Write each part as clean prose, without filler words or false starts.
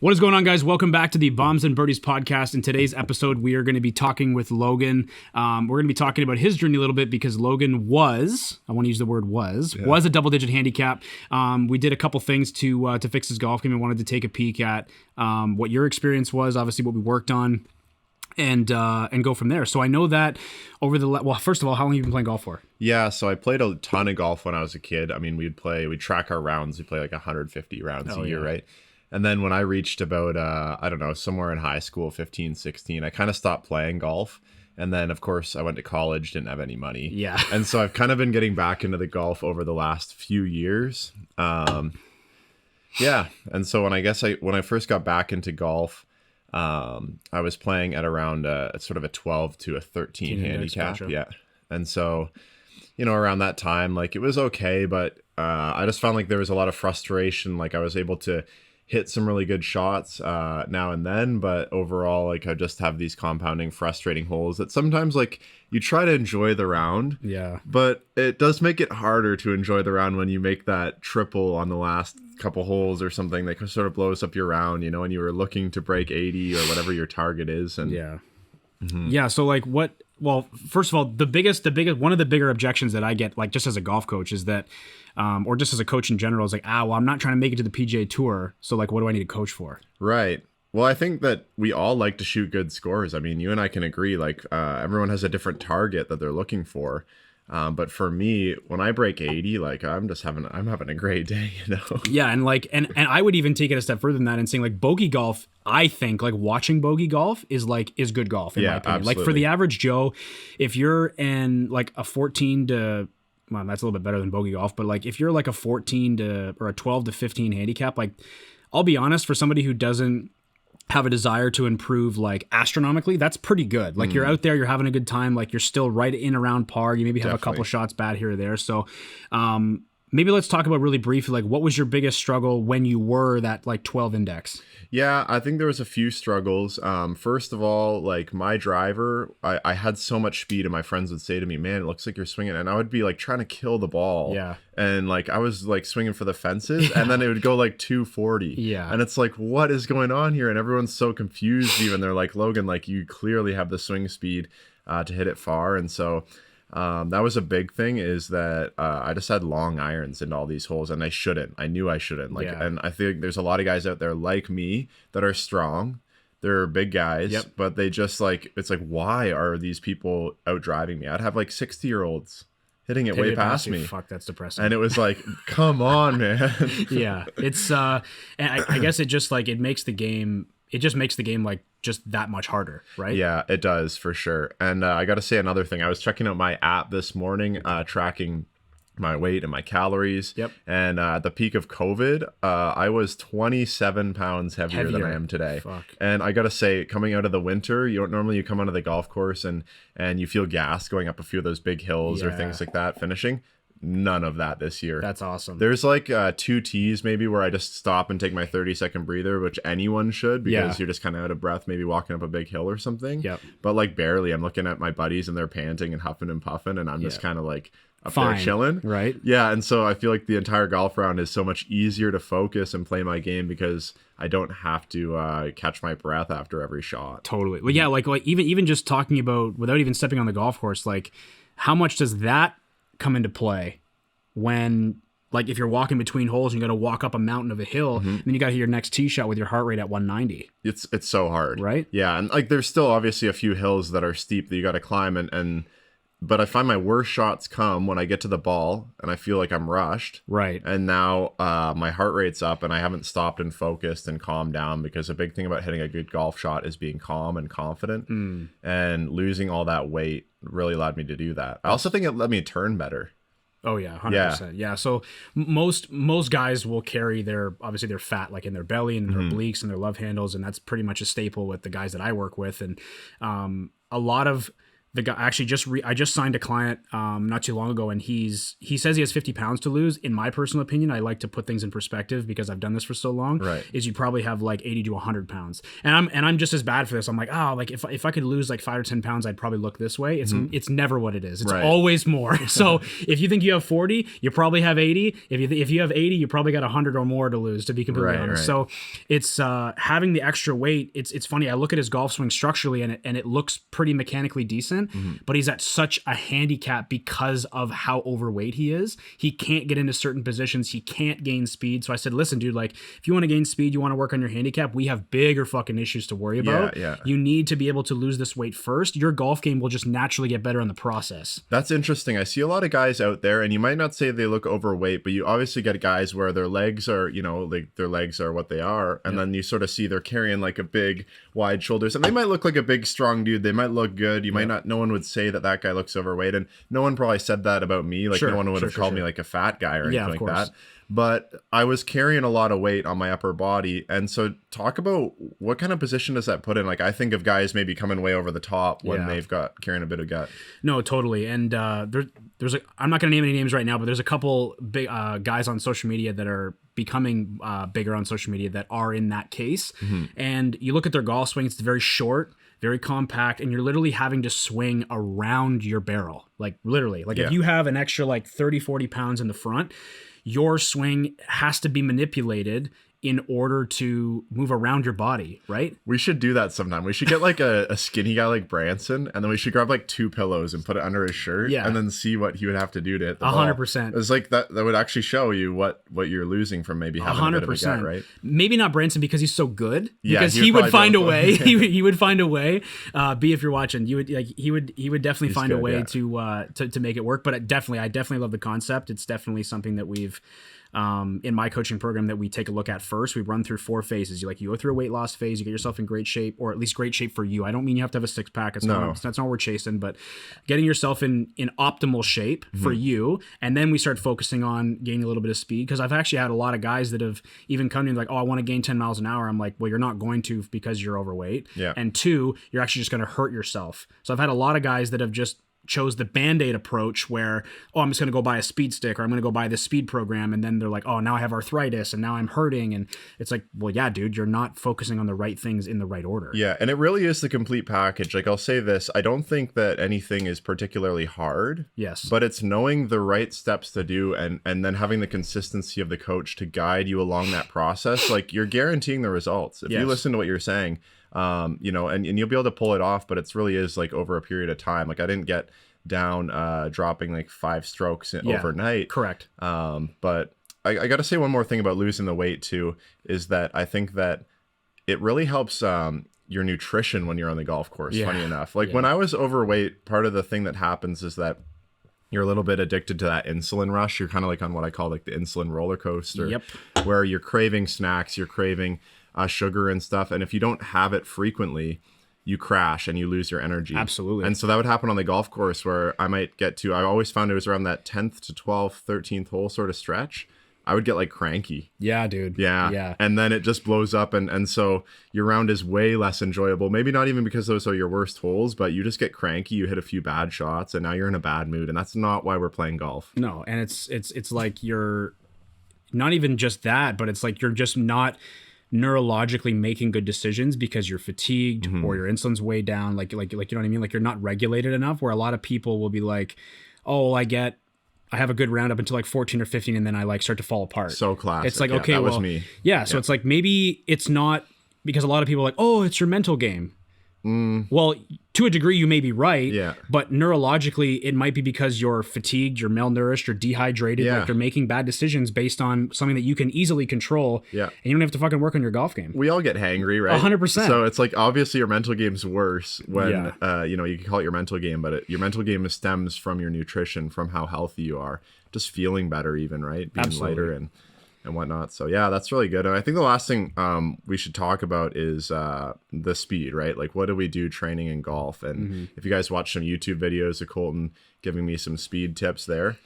What is going on, guys? Welcome back to the Bombs and Birdies podcast. In today's episode, we are going to be talking with Logan. We're going to be talking about his journey a little bit because Logan was, I want to use the word was a double-digit handicap. We did a couple things to fix his golf game and wanted to take a peek at what your experience was, obviously what we worked on, and go from there. So I know that well, first of all, how long have you been playing golf for? Yeah, so I played a ton of golf when I was a kid. I mean, we'd track our rounds. We'd play like 150 rounds a year, right? And then when I reached about, I don't know, somewhere in high school, 15, 16, I kind of stopped playing golf. And then, of course, I went to college, didn't have any money. Yeah. And so I've kind of been getting back into the golf over the last few years. Yeah. And so when I first got back into golf, I was playing at around sort of a 12 to a 13 handicap. Gotcha. Yeah. And so, around that time, like, it was okay, but I just found like there was a lot of frustration. Like, I was able to hit some really good shots now and then, but overall, like, I just have these compounding frustrating holes that sometimes, like, you try to enjoy the round, but it does make it harder to enjoy the round when you make that triple on the last couple holes or something that sort of blows up your round, and you were looking to break 80 or whatever your target is. And so like first of all, the biggest one of the bigger objections that I get, like, just as a golf coach, is that or just as a coach in general, is like, well, I'm not trying to make it to the PGA Tour, so like, what do I need to coach for? Right. Well, I think that we all like to shoot good scores. I mean, you and I can agree, like, everyone has a different target that they're looking for. But for me, when I break 80, like, I'm having a great day, Yeah, and like, and I would even take it a step further than that and saying, like, bogey golf, I think, like, watching bogey golf is good golf in my opinion. Absolutely. Like, for the average Joe, if you're in like a 14 to, well, that's a little bit better than bogey golf, but like, if you're like a 14 to or a 12 to 15 handicap, like, I'll be honest, for somebody who doesn't have a desire to improve like astronomically, that's pretty good. Like, you're out there, you're having a good time, like, you're still right in around par. You maybe have a couple shots bad here or there. So maybe let's talk about really briefly, like, what was your biggest struggle when you were that like 12 index? Yeah, I think there was a few struggles. First of all, like, my driver, I had so much speed, and my friends would say to me, man, it looks like you're swinging. And I would be like trying to kill the ball. Yeah. And like, I was like swinging for the fences, and then it would go like 240. Yeah. And it's like, what is going on here? And everyone's so confused. Even they're like, Logan, like, you clearly have the swing speed to hit it far. And so that was a big thing, is that I just had long irons into all these holes, and I knew I shouldn't. Like, and I think there's a lot of guys out there like me that are strong. They're big guys, but they just, like, it's like, why are these people out driving me? I'd have like 60-year-olds hitting it way past me. Fuck, that's depressing. And it was like, come on, man. Yeah, it's and I guess it just, like, it just makes the game like just that much harder, right? Yeah, it does, for sure. And I got to say another thing. I was checking out my app this morning, tracking my weight and my calories. Yep. And at the peak of COVID, I was 27 pounds heavier than I am today. Fuck. And I got to say, coming out of the winter, you come out of the golf course and you feel gas going up a few of those big hills or things like that, finishing. None of that this year. That's awesome. There's like 2 tees maybe where I just stop and take my 30-second breather, which anyone should, because you're just kind of out of breath, maybe walking up a big hill or something. Yep. But like, barely. I'm looking at my buddies and they're panting and huffing and puffing, and I'm just kind of like up there chilling. Right. Yeah. And so I feel like the entire golf round is so much easier to focus and play my game because I don't have to catch my breath after every shot. Totally. Well, yeah, like even just talking about, without even stepping on the golf course, like, how much does that come into play when, like, if you're walking between holes and you got to walk up a mountain of a hill, and then you got to hit your next tee shot with your heart rate at 190? It's so hard. Right? Yeah. And like, there's still obviously a few hills that are steep that you got to climb, but I find my worst shots come when I get to the ball and I feel like I'm rushed. Right. And now my heart rate's up and I haven't stopped and focused and calmed down, because a big thing about hitting a good golf shot is being calm and confident. And losing all that weight really allowed me to do that. I also think it let me turn better. Oh yeah, 100%. Yeah. So most guys will carry their fat, like, in their belly and their obliques and their love handles, and that's pretty much a staple with the guys that I work with. And a lot of the guy actually I just signed a client not too long ago, and he says he has 50 pounds to lose. In my personal opinion, I like to put things in perspective because I've done this for so long. Right. Is you probably have like 80 to 100 pounds, and I'm just as bad for this. I'm like, oh, like if I could lose like 5 or 10 pounds, I'd probably look this way. It's never what it is. It's always more. So if you think you have 40, you probably have 80. If you have 80, you probably got 100 or more to lose, to be completely honest. So it's having the extra weight. It's funny. I look at his golf swing structurally, and it looks pretty mechanically decent. But he's at such a handicap because of how overweight he is. He can't get into certain positions. He can't gain speed. So I said, listen, dude, like if you want to gain speed, you want to work on your handicap, we have bigger fucking issues to worry about. Yeah. You need to be able to lose this weight first. Your golf game will just naturally get better in the process. That's interesting. I see a lot of guys out there, and you might not say they look overweight, but you obviously get guys where their legs are, like their legs are what they are. And then you sort of see they're carrying like a big wide shoulders, and they might look like a big, strong dude. They might look good. You might not, no one would say that guy looks overweight, and no one probably said that about me. Like no one would have called me like a fat guy or anything like that. But I was carrying a lot of weight on my upper body. And so talk about what kind of position does that put in? Like I think of guys maybe coming way over the top when they've got carrying a bit of gut. No, totally. And there's I'm not going to name any names right now, but there's a couple big guys on social media that are becoming bigger on social media that are in that case. And you look at their golf swing, it's very short, very compact, and you're literally having to swing around your barrel. Like literally, like if you have an extra like 30, 40 pounds in the front, your swing has to be manipulated in order to move around your body, right? We should do that sometime. We should get like a skinny guy like Branson, and then we should grab like 2 pillows and put it under his shirt, and then see what he would have to do to hit the ball. 100%. It's like that would actually show you what you're losing from maybe having 100%. A bit of a gut, right? Maybe not Branson because he's so good. Because he would find a way. He would find a way. B, if you're watching, he would definitely find a way to make it work. But I definitely love the concept. It's definitely something that we've in my coaching program that we take a look at first. We run through 4 phases. You go through a weight loss phase, you get yourself in great shape, or at least great shape for you. I don't mean you have to have a 6-pack. That's not what we're chasing, but getting yourself in optimal shape for you. And then we start focusing on gaining a little bit of speed. Because I've actually had a lot of guys that have even come to me like, oh, I want to gain 10 miles an hour. I'm like, well, you're not going to because you're overweight. Yeah. And 2, you're actually just going to hurt yourself. So I've had a lot of guys that have just chose the Band-Aid approach where, oh, I'm just going to go buy a speed stick, or I'm going to go buy this speed program. And then they're like, oh, now I have arthritis and now I'm hurting. And it's like, well, yeah, dude, you're not focusing on the right things in the right order. Yeah. And it really is the complete package. Like I'll say this, I don't think that anything is particularly hard. Yes. But it's knowing the right steps to do and then having the consistency of the coach to guide you along that process. Like you're guaranteeing the results. If you listen to what you're saying, and you'll be able to pull it off, but it's really is like over a period of time. Like I didn't get down dropping like 5 strokes overnight. Correct. But I got to say one more thing about losing the weight too, is that I think that it really helps your nutrition when you're on the golf course. Funny enough, like when I was overweight, part of the thing that happens is that you're a little bit addicted to that insulin rush. You're kind of like on what I call like the insulin roller coaster, where you're craving snacks, you're craving sugar and stuff. And if you don't have it frequently, you crash and you lose your energy. Absolutely. And so that would happen on the golf course where I might get to, I always found it was around that 10th to 12th, 13th hole sort of stretch. I would get like cranky. Yeah, dude. Yeah. And then it just blows up. And so your round is way less enjoyable. Maybe not even because those are your worst holes, but you just get cranky. You hit a few bad shots and now you're in a bad mood. And that's not why we're playing golf. No. And it's like you're not even just that, but it's like you're just not neurologically making good decisions because you're fatigued or your insulin's way down. Like, you know what I mean? Like you're not regulated enough, where a lot of people will be like, oh, I have a good round up until like 14 or 15 and then I like start to fall apart. So classic. It's like, okay, that was me. Yeah. So it's like, maybe it's not, because a lot of people are like, oh, it's your mental game. Well, to a degree, you may be right, but neurologically, it might be because you're fatigued, you're malnourished, you're dehydrated, like you're making bad decisions based on something that you can easily control, and you don't have to fucking work on your golf game. We all get hangry, right? 100%. So it's like, obviously, your mental game's worse when, you can call it your mental game, but your mental game stems from your nutrition, from how healthy you are, just feeling better even, right? Being lighter and whatnot. So yeah, that's really good. And I think the last thing we should talk about is the speed, right? Like what do we do training in golf? And if you guys watch some YouTube videos of Colton giving me some speed tips there,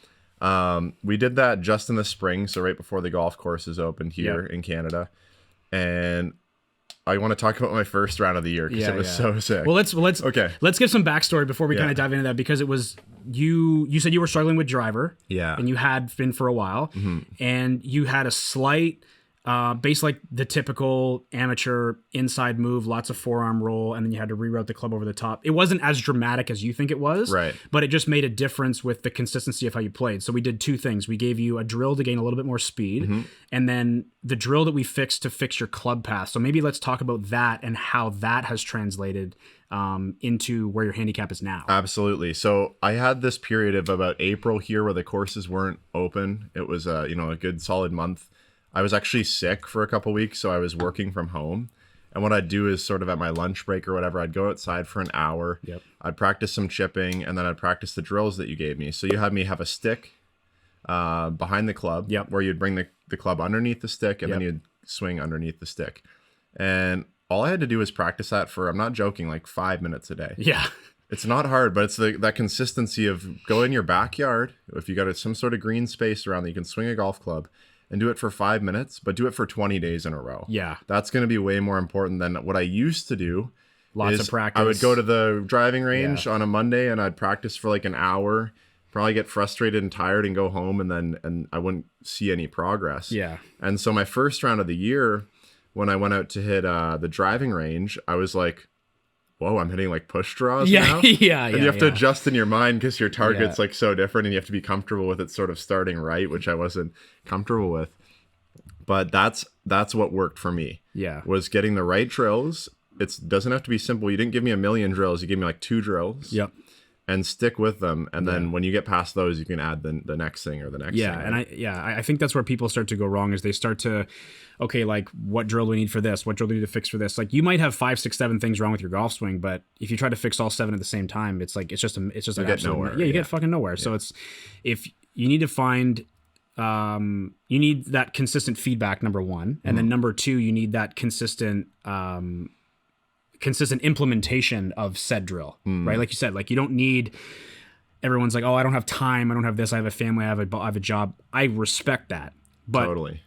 we did that just in the spring. So right before the golf courses opened here in Canada. And I want to talk about my first round of the year because it was so sick. Well, let's give some backstory before we kind of dive into that, because it was you said you were struggling with driver, and you had been for a while, and you had a slight basically like the typical amateur inside move, lots of forearm roll, and then you had to reroute the club over the top. It wasn't as dramatic as you think it was, right? But it just made a difference with the consistency of how you played. So we did two things. We gave you a drill to gain a little bit more speed, and then the drill that we fixed to fix your club path. So maybe let's talk about that and how that has translated into where your handicap is now. Absolutely. So I had this period of about April here where the courses weren't open. It was a good solid month. I was actually sick for a couple weeks, so I was working from home. And what I'd do is sort of at my lunch break or whatever, I'd go outside for an hour. Yep. I'd practice some chipping, and then I'd practice the drills that you gave me. So you had me have a stick behind the club, where you'd bring the club underneath the stick, and then you'd swing underneath the stick. And all I had to do was practice that for, I'm not joking, like 5 minutes a day. Yeah. It's not hard, but it's that consistency of go in your backyard. If you got some sort of green space around that you can swing a golf club, and do it for 5 minutes, but do it for 20 days in a row. Yeah. That's going to be way more important than what I used to do. Lots of practice. I would go to the driving range on a Monday and I'd practice for like an hour, probably get frustrated and tired and go home, and I wouldn't see any progress. Yeah. And so my first round of the year, when I went out to hit the driving range, I was like, whoa, I'm hitting like push draws now? And you have to adjust in your mind because your target's like so different, and you have to be comfortable with it sort of starting right, which I wasn't comfortable with. But that's what worked for me. Yeah. Was getting the right drills. It doesn't have to be simple. You didn't give me a million drills. You gave me like 2 drills. Yep. And stick with them. And then when you get past those, you can add the next thing or the next thing. Right? And I think that's where people start to go wrong, is they start to, okay, like what drill do we need for this? What drill do we need to fix for this? Like you might have 5, 6, 7 things wrong with your golf swing, but if you try to fix all 7 at the same time, it's just you get nowhere. You get fucking nowhere. Yeah. So it's, if you need to find, you need that consistent feedback, number one, and then number 2, you need that consistent implementation of said drill, right? Like you said, like you don't need, everyone's like, oh, I don't have time, I don't have this, I have a family, I have a job. I respect that, but totally.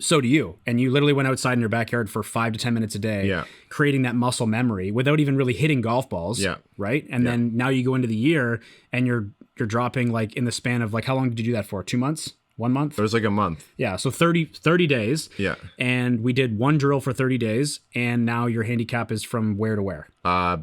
So do you. And you literally went outside in your backyard for 5 to 10 minutes a day, creating that muscle memory without even really hitting golf balls, right? And then now you go into the year and you're dropping, like in the span of like, how long did you do that for? 2 months? 1 month? It was like a month. Yeah, so 30 days. Yeah. And we did one drill for 30 days, and now your handicap is from where to where?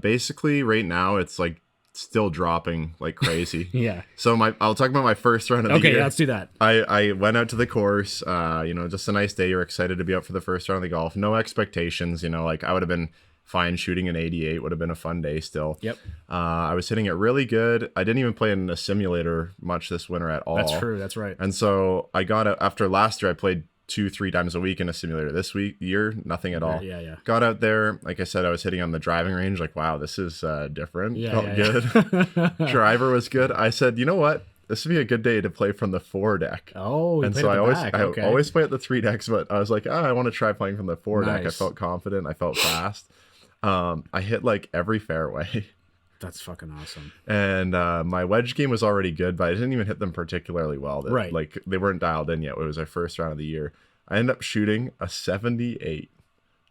Basically, right now, it's like still dropping like crazy. Yeah. So I'll talk about my first round of the year. Okay, let's do that. I went out to the course, just a nice day. You're excited to be out for the first round of the golf. No expectations, like I would have been fine shooting an 88, would have been a fun day still. Yep. I was hitting it really good. I didn't even play in a simulator much this winter at all. That's true. That's right. And so I got out after last year. I played 2-3 times a week in a simulator. This year, nothing at all. Yeah. Got out there. Like I said, I was hitting on the driving range. Like, wow, this is different. Felt good. Driver was good. I said, you know what? This would be a good day to play from the 4 deck. Oh, and so I always play at the 3 decks, but I was like, I want to try playing from the 4 deck. I felt confident. I felt fast. I hit like every fairway. That's fucking awesome. And my wedge game was already good, but I didn't even hit them particularly well. Right. Like they weren't dialed in yet. It was our first round of the year. I ended up shooting a 78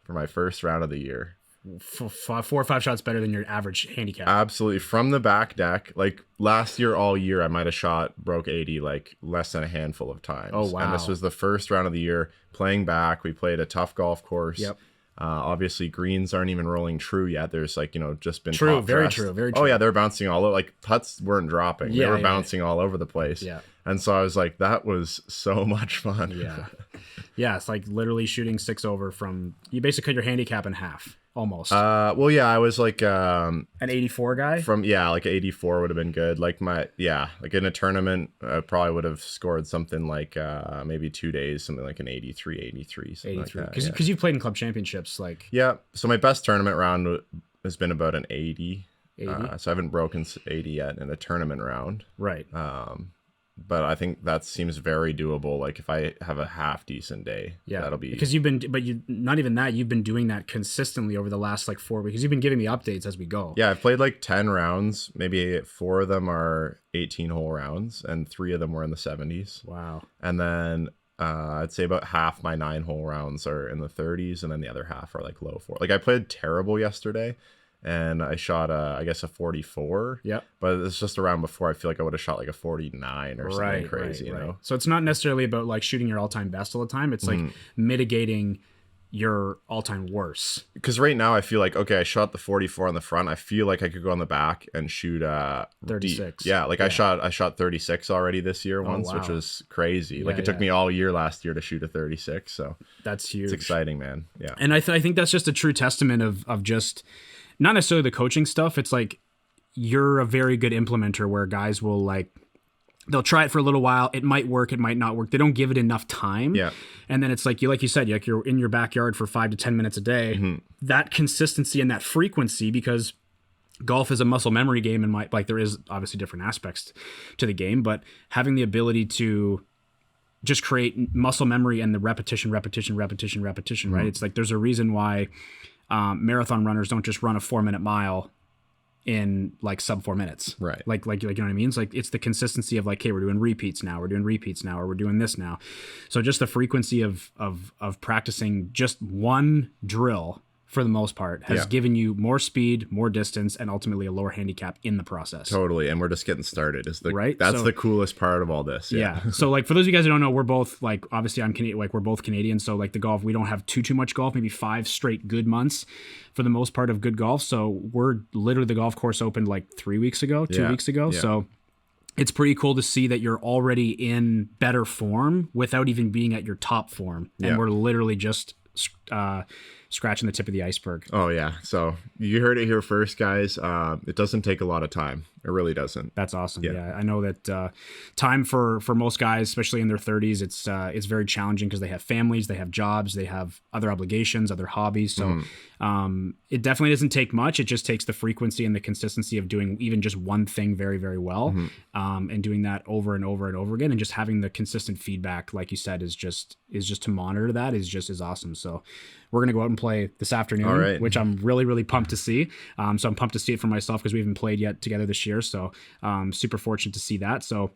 for my first round of the year. 4 or 5 shots better than your average handicap. Absolutely. From the back deck, like last year, all year, I might have broke 80 like less than a handful of times. Oh, wow. And this was the first round of the year playing back. We played a tough golf course. Yep. Obviously, greens aren't even rolling true yet. There's like, just been true, top very dressed. true, very true. Oh yeah, they're bouncing all over. Like putts weren't dropping. They were bouncing all over the place. Yeah. And so I was like, that was so much fun. Yeah. Yeah, it's like literally shooting 6 over from, you basically cut your handicap in half. Almost. Well, yeah, I was like an 84 guy. Like 84 would have been good. Like like in a tournament, I probably would have scored something like maybe 2 days, something like an 83, 83, something 83. Like that. Because you've played in club championships, like So my best tournament round has been about an 80. 80. So I haven't broken 80 yet in a tournament round. Right. But I think that seems very doable. Like if I have a half decent day, that'll be because you've been doing that consistently over the last like 4 weeks. You've been giving me updates as we go. Yeah, I've played like 10 rounds. Maybe 4 of them are 18-hole rounds, and 3 of them were in the 70s. Wow. And then I'd say about half my 9-hole rounds are in the 30s, and then the other half are like low 4. Like I played terrible yesterday, and I shot I guess a 44. Yeah. But it's just a round before I feel like I would have shot like a 49 or something crazy, you know? So it's not necessarily about like shooting your all-time best all the time. It's like mitigating your all-time worst. Because right now I feel like, okay, I shot the 44 on the front. I feel like I could go on the back and shoot 36. Deep. Yeah, like I shot 36 already this year once, which was crazy. Like it took me all year last year to shoot a 36. So that's huge. It's exciting, man. Yeah. And I think that's just a true testament of just not necessarily the coaching stuff. It's like you're a very good implementer where guys will like, they'll try it for a little while. It might work. It might not work. They don't give it enough time. Yeah. And then it's like you said, like you're in your backyard for 5 to 10 minutes a day. That consistency and that frequency, because golf is a muscle memory game, and like there is obviously different aspects to the game, but having the ability to just create muscle memory and the repetition, right? It's like there's a reason why marathon runners don't just run a 4-minute mile in like sub 4 minutes. Right. Like you know what I mean? It's like, it's the consistency of like, hey, we're doing repeats now, or we're doing this now. So just the frequency of practicing just one drill for the most part has given you more speed, more distance, and ultimately a lower handicap in the process. Totally. And we're just getting started. Right? That's the coolest part of all this. Yeah. So like for those of you guys who don't know, we're both like, obviously I'm Canadian, like we're both Canadian. So like the golf, we don't have too much golf, maybe 5 straight good months for the most part of good golf. So we're literally, the golf course opened like 2 weeks ago. Yeah. So it's pretty cool to see that you're already in better form without even being at your top form. And we're literally just scratching the tip of the iceberg. Oh yeah. So you heard it here first, guys. It doesn't take a lot of time. It really doesn't. That's awesome. Yeah. I know that time for most guys, especially in their 30s, it's very challenging because they have families, they have jobs, they have other obligations, other hobbies. So it definitely doesn't take much. It just takes the frequency and the consistency of doing even just one thing very, very well, and doing that over and over and over again, and just having the consistent feedback, like you said, is just to monitor that is awesome. So we're going to go out and play this afternoon, which I'm really, really pumped to see. So I'm pumped to see it for myself because we haven't played yet together this year. So super fortunate to see that. So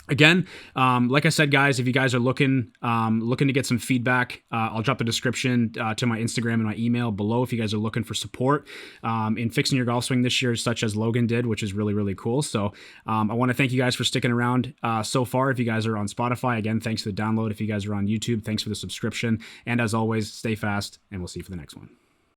again, like I said, guys, if you guys are looking to get some feedback, I'll drop the description to my Instagram and my email below if you guys are looking for support in fixing your golf swing this year, such as Logan did, which is really, really cool. So I want to thank you guys for sticking around so far. If you guys are on Spotify, again, thanks for the download. If you guys are on YouTube, thanks for the subscription. And as always, stay fast, and we'll see you for the next one.